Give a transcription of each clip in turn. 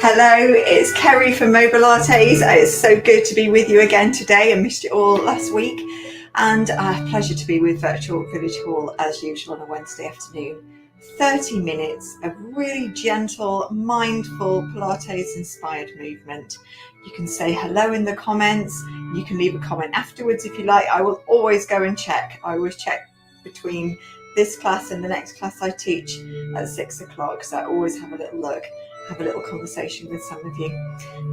Hello, it's Kerry from Mobilates. It's so good to be with you again today. I missed you all last week, and a pleasure to be with Virtual Village Hall as usual on a Wednesday afternoon. 30 minutes of really gentle, mindful Pilates inspired movement. You can say hello in the comments. You can leave a comment afterwards if you like. I will always go and check. I always check between this class and the next class I teach at 6 o'clock. So I always have a little look, have a little conversation with some of you.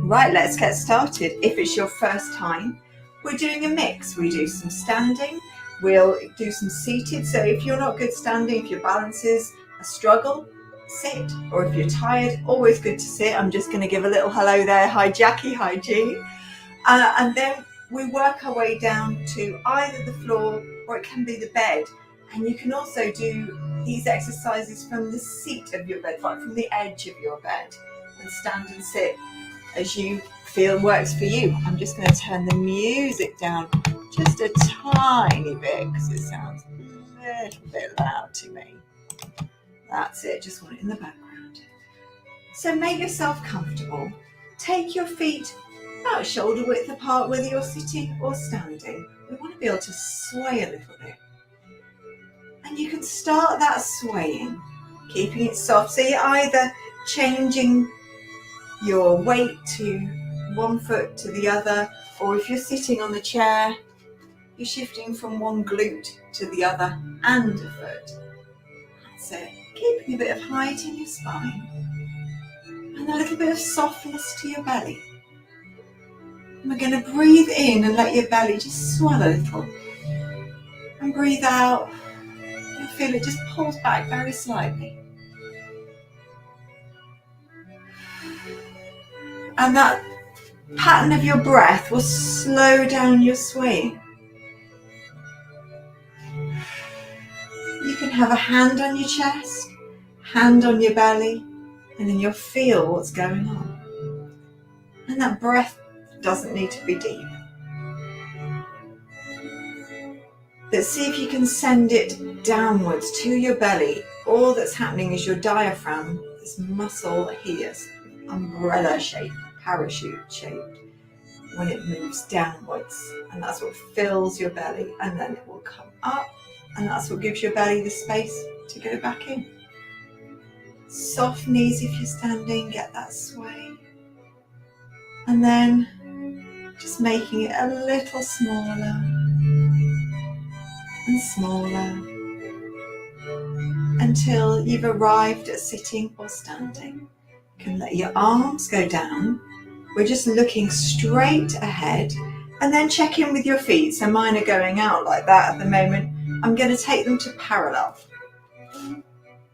Right, let's get started. If it's your first time, we're doing a mix. We do some standing, we'll do some seated. So if you're not good standing, if your balance is a struggle, sit. Or if you're tired, always good to sit. I'm just going to give a little hello there. Hi Jackie, hi Jean. And then we work our way down to either the floor or it can be the bed. And you can also do these exercises from the seat of your bed, like from the edge of your bed, and stand and sit as you feel works for you. I'm just going to turn the music down just a tiny bit because it sounds a little bit loud to me. That's it, just want it in the background. So make yourself comfortable. Take your feet about shoulder width apart, whether you're sitting or standing. We want to be able to sway a little bit. And you can start that swaying, keeping it soft. So you're either changing your weight to one foot to the other, or if you're sitting on the chair, you're shifting from one glute to the other and a foot. That's it. Keeping a bit of height in your spine and a little bit of softness to your belly. And we're going to breathe in and let your belly just swell a little. And breathe out. You'll feel it just pulls back very slightly. And that pattern of your breath will slow down your swaying. You can have a hand on your chest, hand on your belly, and then you'll feel what's going on. And that breath doesn't need to be deep. But see if you can send it downwards to your belly. All that's happening is your diaphragm, this muscle here, umbrella shape, parachute shaped, when it moves downwards. And that's what fills your belly. And then it will come up. And that's what gives your belly the space to go back in. Soft knees if you're standing, get that sway. And then just making it a little smaller and smaller until you've arrived at sitting or standing. You can let your arms go down. We're just looking straight ahead and then check in with your feet. So mine are going out like that at the moment. I'm going to take them to parallel.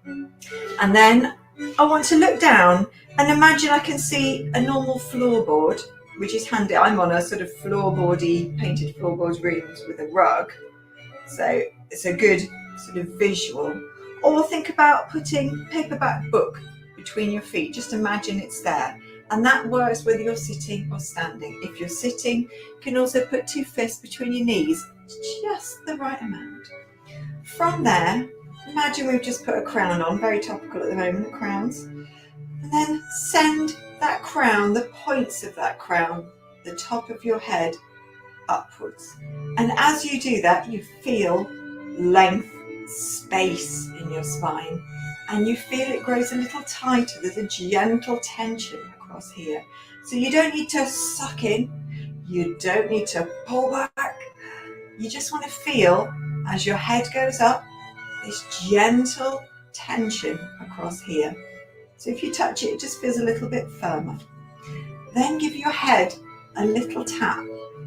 And then I want to look down and imagine I can see a normal floorboard, which is handy. I'm on a sort of floorboardy, painted floorboard rooms with a rug. So it's a good sort of visual. Or think about putting paperback book between your feet. Just imagine it's there. And that works whether you're sitting or standing. If you're sitting, you can also put two fists between your knees, just the right amount. From there, imagine we've just put a crown on, very topical at the moment, crowns. And then send that crown, the points of that crown, the top of your head, upwards. And as you do that, you feel length, space in your spine, and you feel it grows a little tighter. There's a gentle tension across here. So you don't need to suck in, you don't need to pull back. You just want to feel, as your head goes up, this gentle tension across here. So if you touch it, it just feels a little bit firmer. Then give your head a little tap,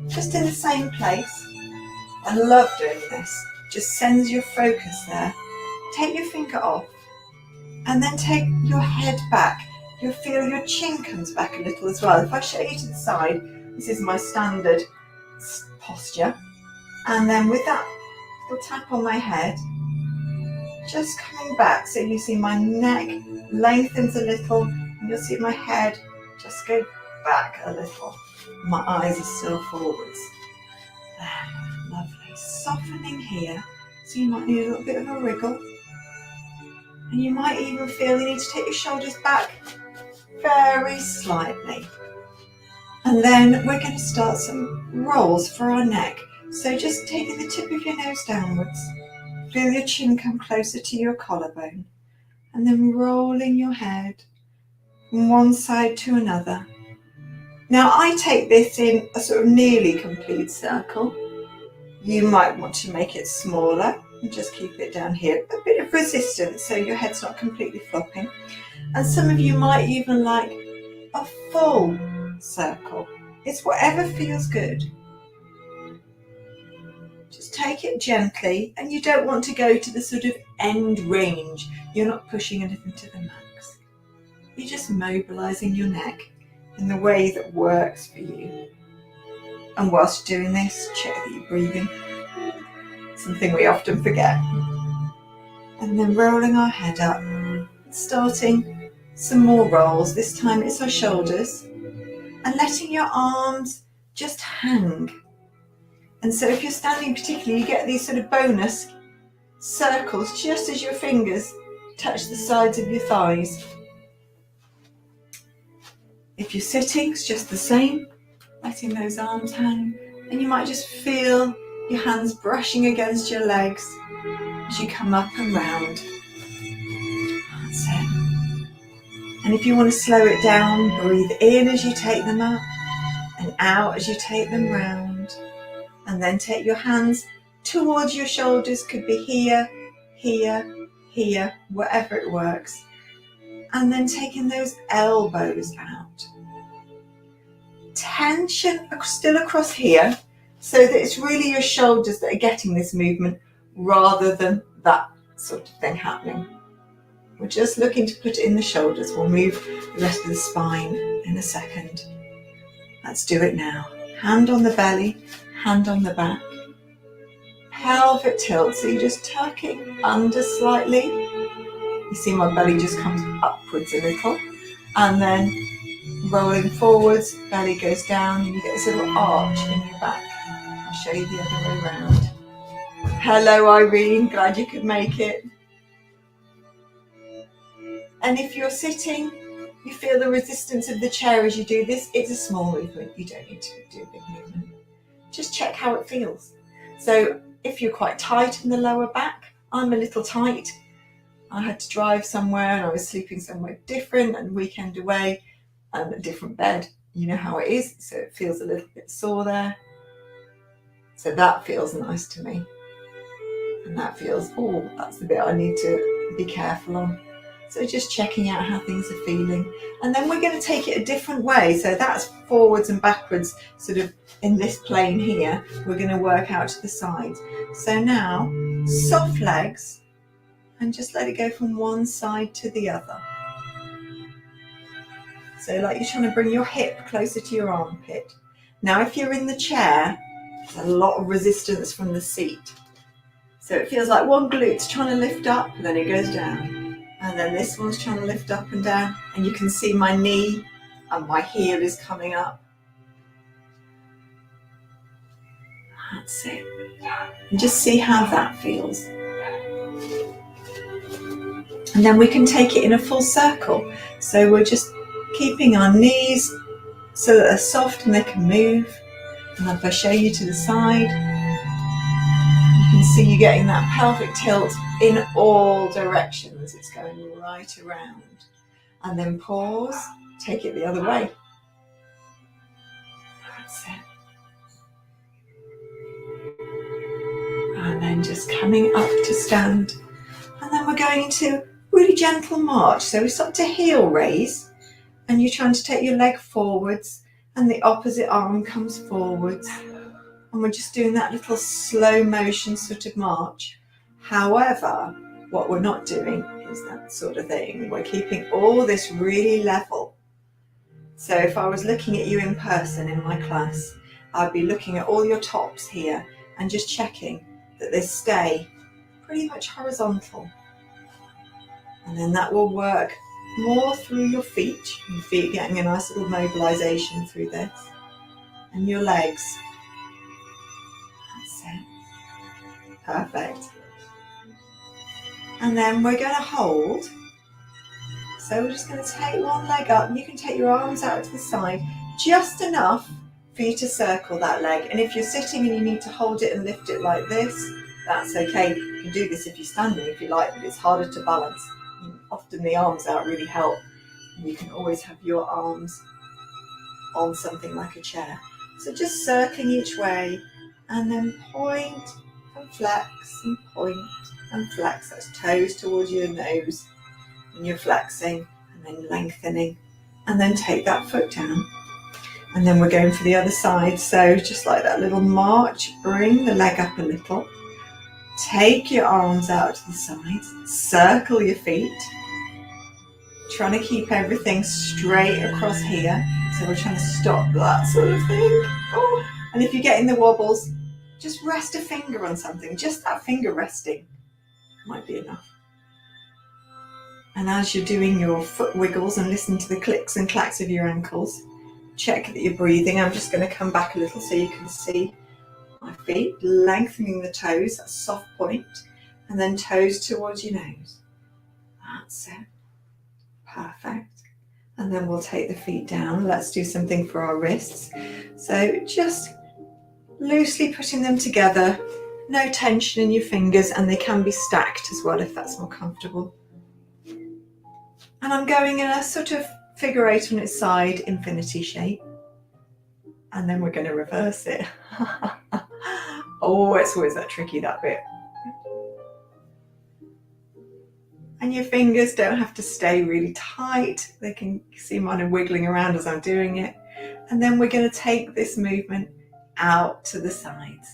just in the same place. I love doing this. Just sends your focus there. Take your finger off and then take your head back. You'll feel your chin comes back a little as well. If I show you to the side, this is my standard posture. And then with that little tap on my head, just coming back so you see my neck lengthens a little and you'll see my head just go back a little. My eyes are still forwards. There, lovely. Softening here, so you might need a little bit of a wriggle. And you might even feel you need to take your shoulders back very slightly. And then we're going to start some rolls for our neck. So just taking the tip of your nose downwards, feel your chin come closer to your collarbone, and then rolling your head from one side to another. Now I take this in a sort of nearly complete circle. You might want to make it smaller and just keep it down here. A bit of resistance so your head's not completely flopping. And some of you might even like a full circle. It's whatever feels good. Just take it gently, and you don't want to go to the sort of end range. You're not pushing anything to the max. You're just mobilising your neck in the way that works for you. And whilst you're doing this, check that you're breathing. Something we often forget. And then rolling our head up, starting some more rolls. This time it's our shoulders, and letting your arms just hang. And so if you're standing particularly, you get these sort of bonus circles just as your fingers touch the sides of your thighs. If you're sitting, it's just the same, letting those arms hang, and you might just feel your hands brushing against your legs as you come up and round. That's it. And if you want to slow it down, breathe in as you take them up and out as you take them round. And then take your hands towards your shoulders, could be here, here, here, wherever it works. And then taking those elbows out. Tension still across here, so that it's really your shoulders that are getting this movement rather than that sort of thing happening. We're just looking to put it in the shoulders. We'll move the rest of the spine in a second. Let's do it now. Hand on the belly, hand on the back. Pelvic tilt, so you're just tucking under slightly. You see my belly just comes upwards a little. And then rolling forwards, belly goes down, and you get this little arch in your back. I'll show you the other way around. Hello Irene, glad you could make it. And if you're sitting, you feel the resistance of the chair as you do this. It's a small movement, you don't need to do a big movement. Just check how it feels. So if you're quite tight in the lower back, I'm a little tight. I had to drive somewhere and I was sleeping somewhere different and weekend away and a different bed. You know how it is, so it feels a little bit sore there. So that feels nice to me. And that feels, oh, that's the bit I need to be careful on. So just checking out how things are feeling. And then we're going to take it a different way. So that's forwards and backwards, sort of in this plane here. We're going to work out to the sides. So now, soft legs, and just let it go from one side to the other. So like you're trying to bring your hip closer to your armpit. Now if you're in the chair, there's a lot of resistance from the seat. So it feels like one glute's trying to lift up, and then it goes down. And then this one's trying to lift up and down, and you can see my knee and my heel is coming up. That's it. And just see how that feels. And then we can take it in a full circle. So we're just keeping our knees so that they're soft and they can move. And if I show you to the side, you can see you getting that pelvic tilt in all directions. It's going right around. And then pause, take it the other way. That's it. And then just coming up to stand. And then we're going into really gentle march. So we start to heel raise, and you're trying to take your leg forwards, and the opposite arm comes forwards. And we're just doing that little slow motion sort of march. However, what we're not doing is that sort of thing. We're keeping all this really level. So if I was looking at you in person in my class, I'd be looking at all your tops here and just checking that they stay pretty much horizontal. And then that will work more through your feet getting a nice little mobilisation through this, and your legs. That's it. Perfect. And then we're going to hold So we're just going to take one leg up. You can take your arms out to the side, just enough for you to circle that leg. And if you're sitting and you need to hold it and lift it like this, that's okay. You can do this if you're standing if you like, but it's harder to balance. Often the arms out really help. You can always have your arms on something like a chair. So just circling each way, and then point and flex and point and flex. That's toes towards your nose, and you're flexing and then lengthening, and then take that foot down. And then we're going for the other side. So just like that little march, bring the leg up a little, take your arms out to the sides, circle your feet, trying to keep everything straight across here. So we're trying to stop that sort of thing. Oh. And if you're getting the wobbles, just rest a finger on something. Just that finger resting might be enough. And as you're doing your foot wiggles and listen to the clicks and clacks of your ankles, check that you're breathing. I'm just going to come back a little so you can see my feet, lengthening the toes, that soft point, and then toes towards your nose. That's it. Perfect. And then we'll take the feet down. Let's do something for our wrists. So just loosely putting them together, no tension in your fingers, and they can be stacked as well if that's more comfortable. And I'm going in a sort of figure eight on its side, infinity shape. And then we're going to reverse it. Oh, it's always that tricky, that bit. And your fingers don't have to stay really tight. They can see mine are wiggling around as I'm doing it. And then we're going to take this movement out to the sides,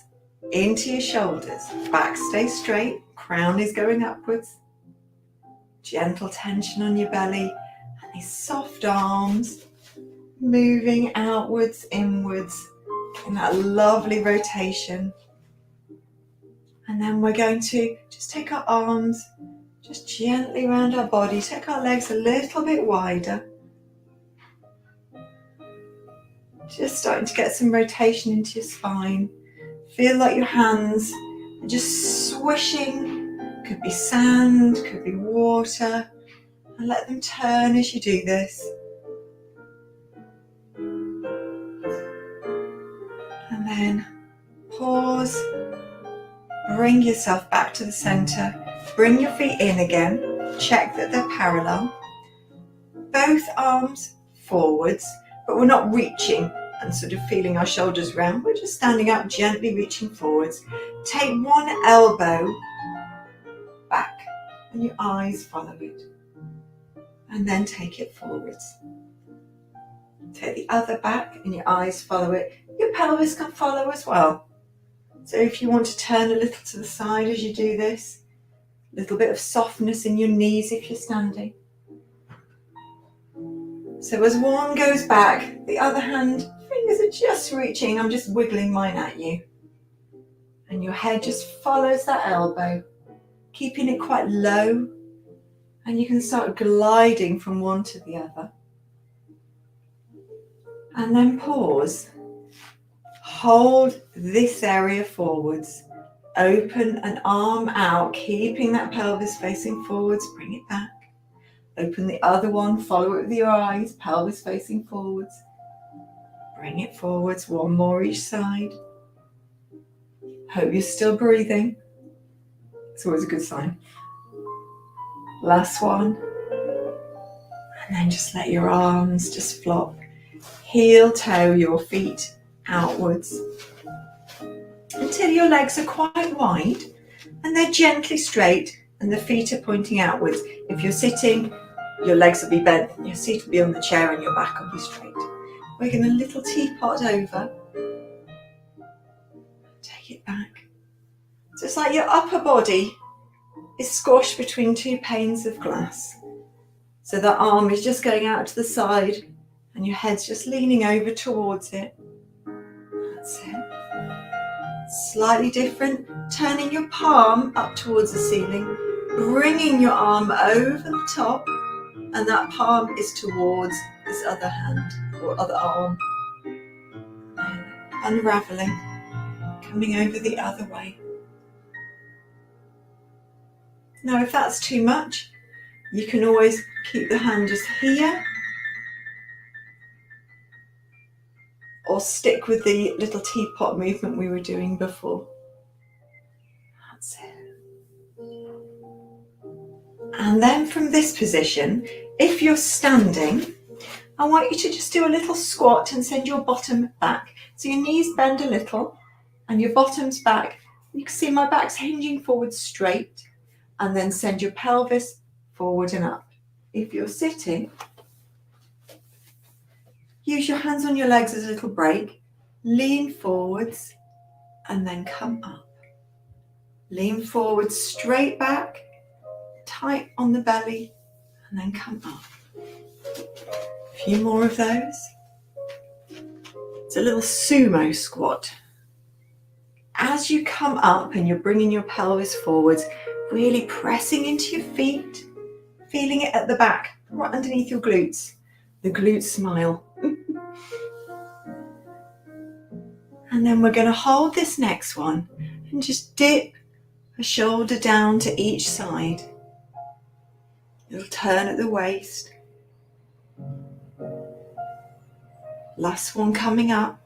into your shoulders. Back stay straight, crown is going upwards. Gentle tension on your belly, and these soft arms moving outwards, inwards, in that lovely rotation. And then we're going to just take our arms just gently around our body, take our legs a little bit wider. Just starting to get some rotation into your spine. Feel like your hands are just swishing. Could be sand, could be water. And let them turn as you do this. And then pause. Bring yourself back to the center. Bring your feet in again. Check that they're parallel. Both arms forwards, but we're not reaching and sort of feeling our shoulders round. We're just standing up, gently reaching forwards. Take one elbow back and your eyes follow it. And then take it forwards. Take the other back and your eyes follow it. Your pelvis can follow as well. So if you want to turn a little to the side as you do this, a little bit of softness in your knees if you're standing. So as one goes back, the other hand, fingers are just reaching. I'm just wiggling mine at you. And your head just follows that elbow, keeping it quite low. And you can start gliding from one to the other. And then pause. Hold this area forwards. Open an arm out, keeping that pelvis facing forwards. Bring it back. Open the other one, follow it with your eyes, pelvis facing forwards. Bring it forwards, one more each side. Hope you're still breathing. It's always a good sign. Last one. And then just let your arms just flop. Heel toe your feet outwards until your legs are quite wide and they're gently straight and the feet are pointing outwards. If you're sitting, your legs will be bent, your seat will be on the chair and your back will be straight. We're going to little teapot over. Take it back. So it's like your upper body is squashed between two panes of glass. So that arm is just going out to the side and your head's just leaning over towards it. That's it. Slightly different, turning your palm up towards the ceiling, bringing your arm over the top, and that palm is towards this other hand or other arm. And unraveling, coming over the other way. Now if that's too much, You can always keep the hand just here, or stick with the little teapot movement we were doing before. That's it. And then from this position, if you're standing, I want you to just do a little squat and send your bottom back. So your knees bend a little and your bottom's back. You can see my back's hinging forward straight, and then send your pelvis forward and up. If you're sitting, use your hands on your legs as a little break. Lean forwards and then come up. Lean forward, straight back, tight on the belly, and then come up. A few more of those. It's a little sumo squat. As you come up and you're bringing your pelvis forwards, really pressing into your feet, feeling it at the back, right underneath your glutes. The glute smile. And then we're going to hold this next one and just dip a shoulder down to each side. It'll turn at the waist. Last one coming up.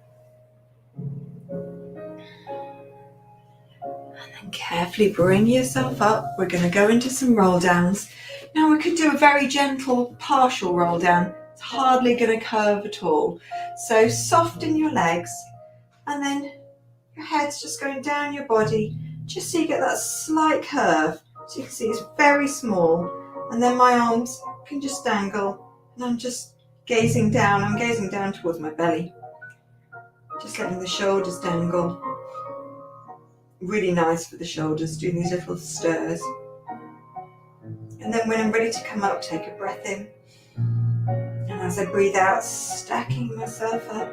And then carefully bring yourself up. We're going to go into some roll downs. Now we could do a very gentle partial roll down. It's hardly going to curve at all. So soften your legs, and then your head's just going down your body, just so you get that slight curve. So you can see it's very small. And then my arms can just dangle, and I'm just gazing down. I'm gazing down towards my belly. Just letting the shoulders dangle. Really nice for the shoulders, doing these little stirs. And then when I'm ready to come up, take a breath in. And as I breathe out, stacking myself up.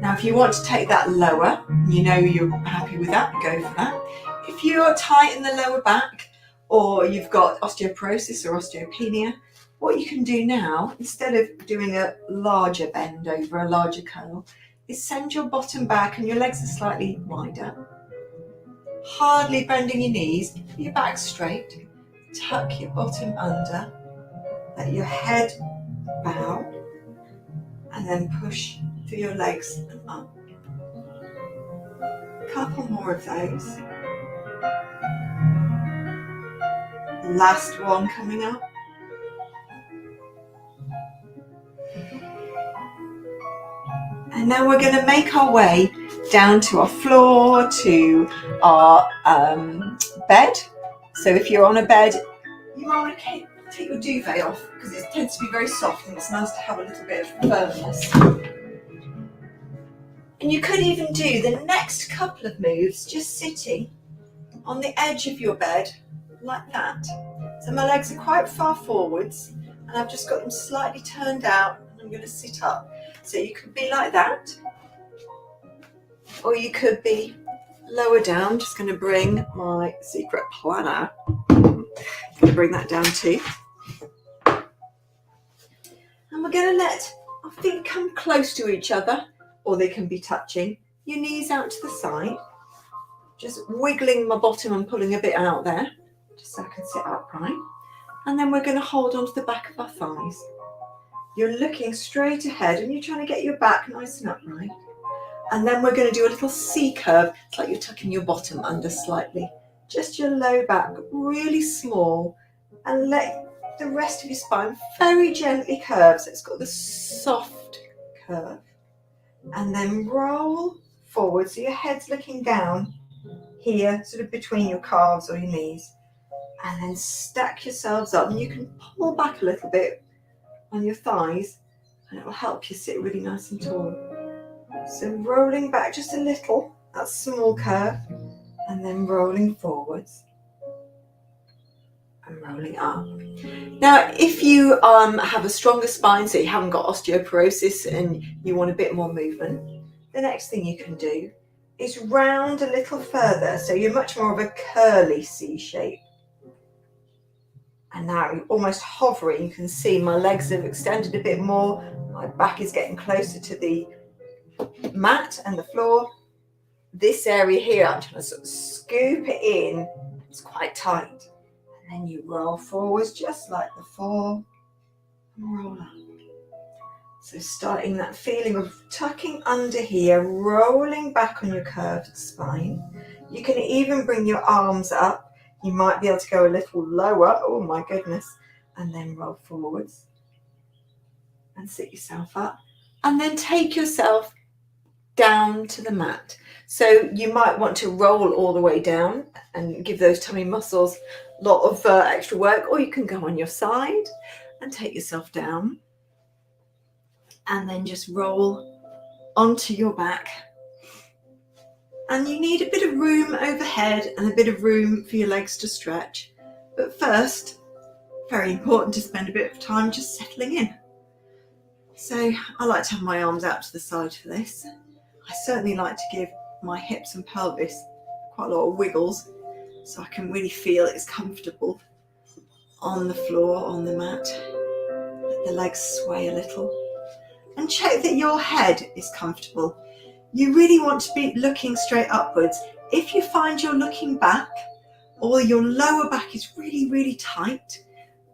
Now, if you want to take that lower, you know you're happy with that, go for that. If you're tight in the lower back, or you've got osteoporosis or osteopenia, what you can do now, instead of doing a larger bend over, a larger curl, is send your bottom back and your legs are slightly wider. Hardly bending your knees, your back straight. Tuck your bottom under, let your head bow, and then push through your legs and up. A couple more of those. Last one coming up. And now we're going to make our way down to our floor, to our bed. So if you're on a bed, you might want to take your duvet off, because it tends to be very soft and it's nice to have a little bit of firmness. And you could even do the next couple of moves just sitting on the edge of your bed like that. So my legs are quite far forwards and I've just got them slightly turned out, and I'm going to sit up. So you could be like that, or you could be lower down. Just going to bring my secret planner. Going to bring that down too. And we're going to let our feet come close to each other, or they can be touching. Your knees out to the side. Just wiggling my bottom and pulling a bit out there, just so I can sit upright. And then we're going to hold onto the back of our thighs. You're looking straight ahead and you're trying to get your back nice and upright. And then we're going to do a little C curve. It's like you're tucking your bottom under slightly. Just your low back, really small. And let the rest of your spine very gently curve. So it's got the soft curve. And then roll forward. So your head's looking down here, sort of between your calves or your knees. And then stack yourselves up. And you can pull back a little bit on your thighs, and it will help you sit really nice and tall. So rolling back just a little, that small curve, and then rolling forwards and rolling up. Now, if you have a stronger spine, so you haven't got osteoporosis and you want a bit more movement, the next thing you can do is round a little further, so you're much more of a curly C shape. And now you're almost hovering. You can see my legs have extended a bit more. My back is getting closer to the mat and the floor. This area here, I'm trying to sort of scoop it in. It's quite tight. And then you roll forwards just like before, and roll up. So starting that feeling of tucking under here, rolling back on your curved spine. You can even bring your arms up. You might be able to go a little lower, oh my goodness, and then roll forwards and sit yourself up. And then take yourself down to the mat. So you might want to roll all the way down and give those tummy muscles a lot of extra work, or you can go on your side and take yourself down and then just roll onto your back. And you need a bit of room overhead and a bit of room for your legs to stretch. But first, very important to spend a bit of time just settling in. So I like to have my arms out to the side for this. I certainly like to give my hips and pelvis quite a lot of wiggles so I can really feel it's comfortable on the floor, on the mat. Let the legs sway a little. And check that your head is comfortable. You really want to be looking straight upwards. If you find you're looking back or your lower back is really, really tight,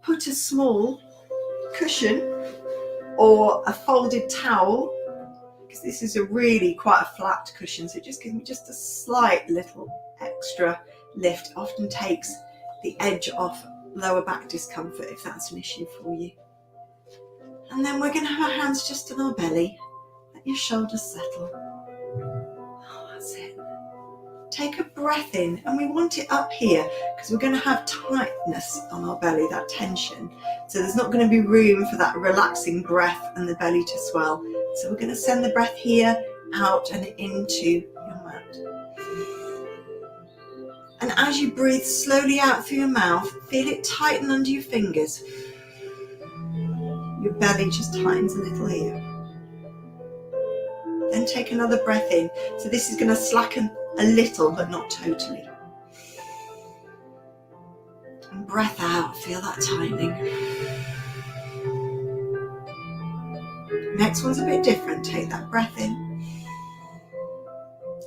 put a small cushion or a folded towel, because this is a really quite a flat cushion, so it just gives me just a slight little extra lift. Often takes the edge off lower back discomfort if that's an issue for you. And then we're going to have our hands just on our belly. Let your shoulders settle. Oh, that's it. Take a breath in, and we want it up here because we're going to have tightness on our belly, that tension. So there's not going to be room for that relaxing breath and the belly to swell. So we're going to send the breath here, out and into your mat. And as you breathe slowly out through your mouth, feel it tighten under your fingers. Your belly just tightens a little here. Then take another breath in. So this is going to slacken a little, but not totally. And breath out, feel that tightening. Next one's a bit different. Take that breath in.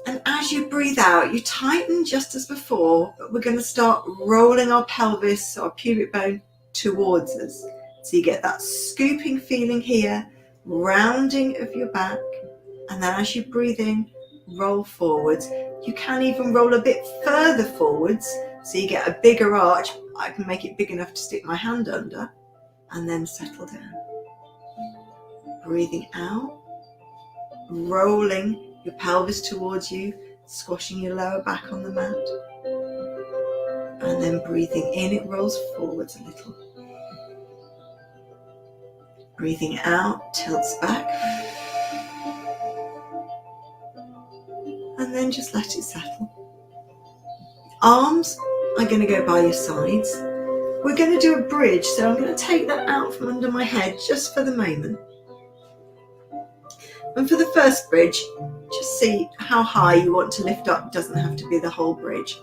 And as you breathe out, you tighten just as before, but we're going to start rolling our pelvis, our pubic bone, towards us. So you get that scooping feeling here, rounding of your back, and then as you breathe in, roll forwards. You can even roll a bit further forwards, so you get a bigger arch. I can make it big enough to stick my hand under, and then settle down. Breathing out, rolling your pelvis towards you, squashing your lower back on the mat, and then breathing in, it rolls forwards a little. Breathing out, tilts back. And then just let it settle. Arms are going to go by your sides. We're going to do a bridge, so I'm going to take that out from under my head just for the moment. And for the first bridge, just see how high you want to lift up. It doesn't have to be the whole bridge.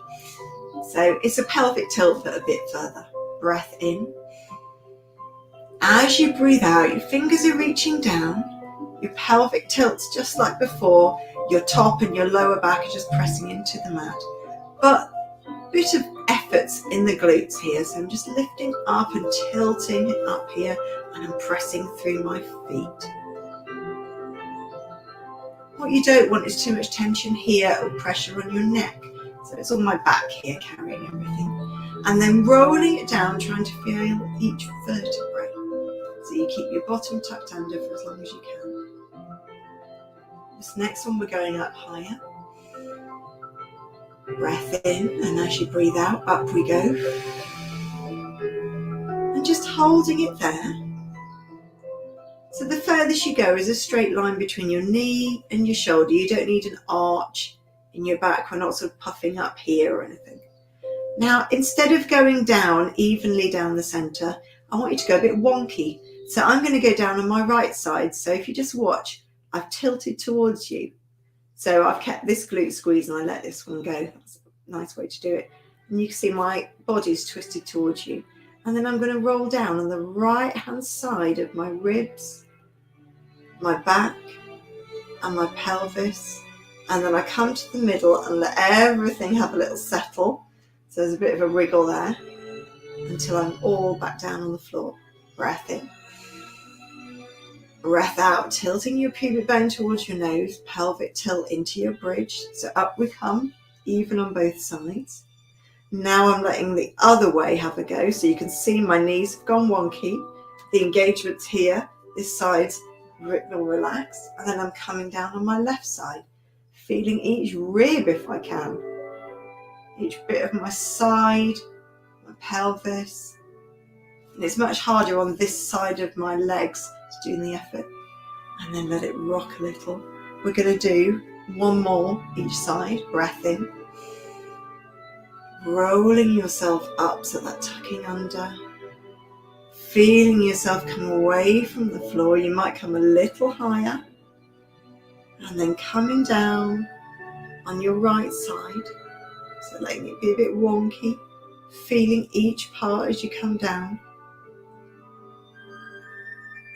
So it's a pelvic tilt, but a bit further. Breath in. As you breathe out, your fingers are reaching down. Your pelvic tilts just like before. Your top and your lower back are just pressing into the mat. But a bit of efforts in the glutes here. So I'm just lifting up and tilting up here, and I'm pressing through my feet. What you don't want is too much tension here or pressure on your neck. So it's on my back here, carrying everything. And then rolling it down, trying to feel each vertebrae. So you keep your bottom tucked under for as long as you can. This next one, we're going up higher. Breath in, and as you breathe out, up we go. And just holding it there. So the furthest you go is a straight line between your knee and your shoulder. You don't need an arch in your back. We're not sort of puffing up here or anything. Now, instead of going down evenly down the centre, I want you to go a bit wonky. So I'm going to go down on my right side. So if you just watch, I've tilted towards you. So I've kept this glute squeeze and I let this one go. That's a nice way to do it. And you can see my body's twisted towards you. And then I'm going to roll down on the right hand side of my ribs, my back and my pelvis. And then I come to the middle and let everything have a little settle. So there's a bit of a wriggle there. until I'm all back down on the floor. Breath in. Breath out, tilting your pubic bone towards your nose, pelvic tilt into your bridge. So up we come, even on both sides. Now I'm letting the other way have a go. So you can see my knees have gone wonky. The engagement's here. This side's will relax. And then I'm coming down on my left side, feeling each rib if I can. Each bit of my side, my pelvis. And it's much harder on this side of my legs to do the effort. And then let it rock a little. We're going to do one more each side. Breath in. Rolling yourself up, so that tucking under. Feeling yourself come away from the floor. You might come a little higher. And then coming down on your right side. So letting it be a bit wonky. Feeling each part as you come down.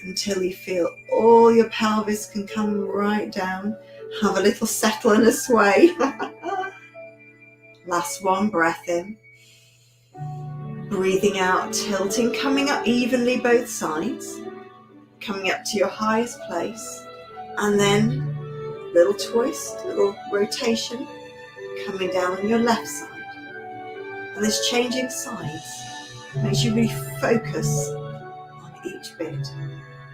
Until you feel all your pelvis can come right down. Have a little settle and a sway. Last one, breath in. Breathing out, tilting, coming up evenly both sides. Coming up to your highest place. And then little twist, little rotation. Coming down on your left side. And this changing sides makes you really focus on each bit.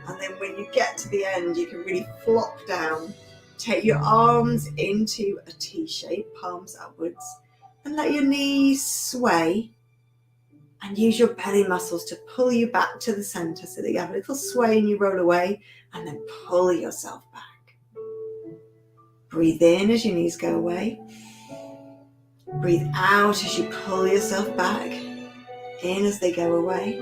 And then when you get to the end, you can really flop down. Take your arms into a T shape, palms upwards. And let your knees sway. And use your belly muscles to pull you back to the center so that you have a little sway and you roll away. And then pull yourself back. Breathe in as your knees go away. Breathe out as you pull yourself back. In as they go away.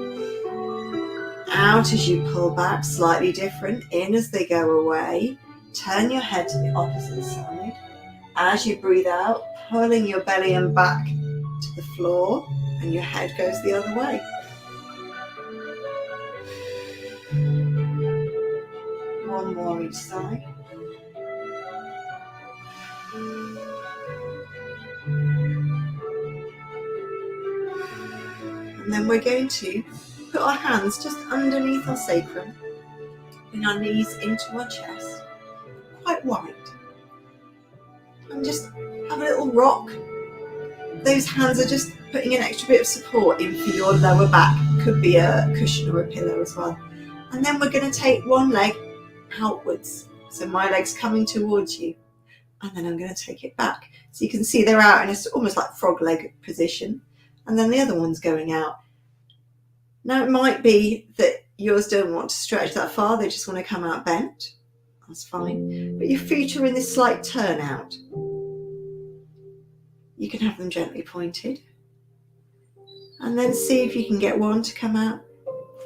Out as you pull back, slightly different. In as they go away. Turn your head to the opposite side. As you breathe out, pulling your belly and back to the floor, and your head goes the other way. One more each side. And then we're going to put our hands just underneath our sacrum, bring our knees into our chest, quite wide. And just have a little rock. Those hands are just putting an extra bit of support in for your lower back. Could be a cushion or a pillow as well. And then we're going to take one leg outwards. So my leg's coming towards you. And then I'm going to take it back. So you can see they're out in a almost like frog leg position. And then the other one's going out. Now it might be that yours don't want to stretch that far. They just want to come out bent. That's fine. But your feet are in this slight turnout. You can have them gently pointed. And then see if you can get one to come out,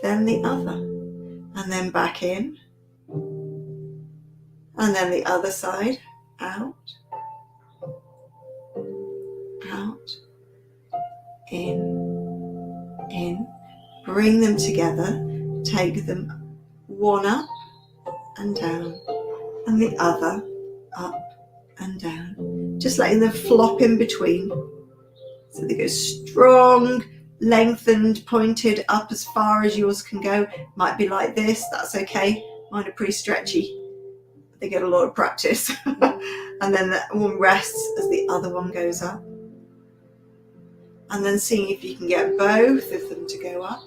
then the other. And then back in. And then the other side, out. Out. In. Bring them together. Take them one up and down. And the other up and down. Just letting them flop in between. So they go strong, lengthened, pointed up as far as yours can go. Might be like this, that's okay. Mine are pretty stretchy. They get a lot of practice. And then that one rests as the other one goes up. And then seeing if you can get both of them to go up.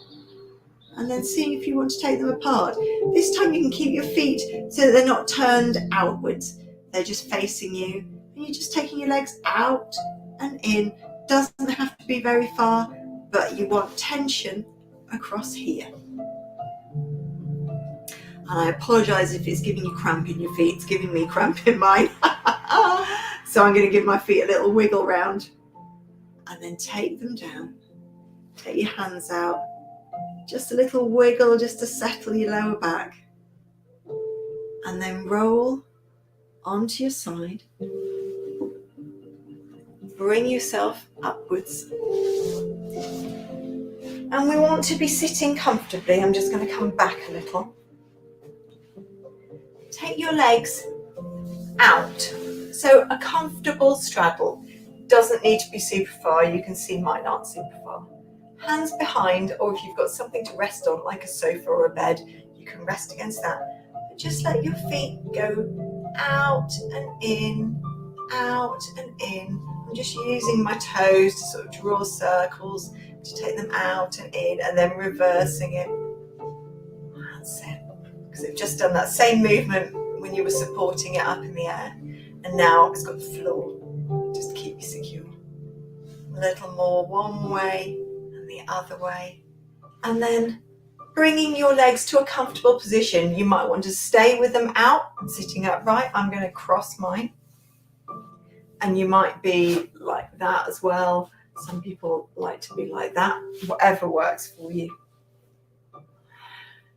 And then seeing if you want to take them apart. This time you can keep your feet so that they're not turned outwards. They're just facing you. And you're just taking your legs out and in. Doesn't have to be very far, but you want tension across here. And I apologise if it's giving you cramp in your feet. It's giving me cramp in mine. So I'm going to give my feet a little wiggle round. And then take them down. Take your hands out. Just a little wiggle just to settle your lower back. And then roll onto your side. Bring yourself upwards. And we want to be sitting comfortably. I'm just going to come back a little. Take your legs out. So a comfortable straddle. Doesn't need to be super far. You can see mine aren't super far. hands behind, or if you've got something to rest on, like a sofa or a bed, you can rest against that. But just let your feet go out and in, out and in. I'm just using my toes to sort of draw circles, to take them out and in, and then reversing it. That's it. Because they've just done that same movement when you were supporting it up in the air, and now it's got the floor just to keep you secure. A little more one way and the other way, and then bringing your legs to a comfortable position. You might want to stay with them out and sitting upright. I'm going to cross mine, and you might be like that as well. Some people like to be like that, whatever works for you.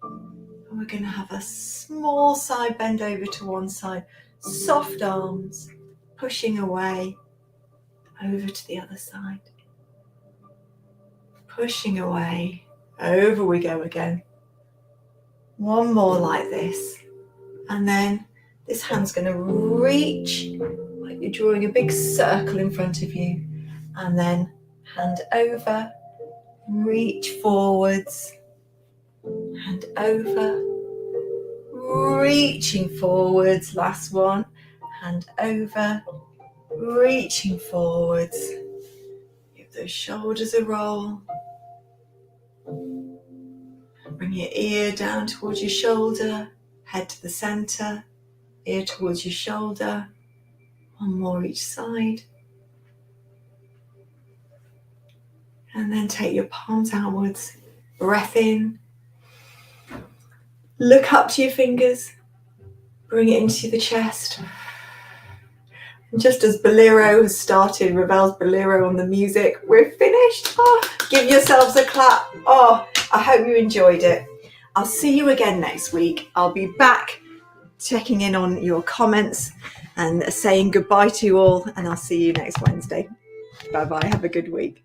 And we're going to have a small side bend over to one side, soft arms pushing away over to the other side, pushing away, over we go again. One more like this, and then this hand's going to reach like you're drawing a big circle in front of you, and then hand over, reach forwards, hand over, reaching forwards, last one, hand over, reaching forwards. Give those shoulders a roll. Bring your ear down towards your shoulder, head to the center, ear towards your shoulder. One more each side. And then take your palms outwards. Breath in. Look up to your fingers. Bring it into the chest. And just as Bolero has started, Ravel's Bolero on the music, we're finished. Oh, give yourselves a clap. Oh, I hope you enjoyed it. I'll see you again next week. I'll be back checking in on your comments and saying goodbye to you all, and I'll see you next Wednesday. Bye bye. Have a good week.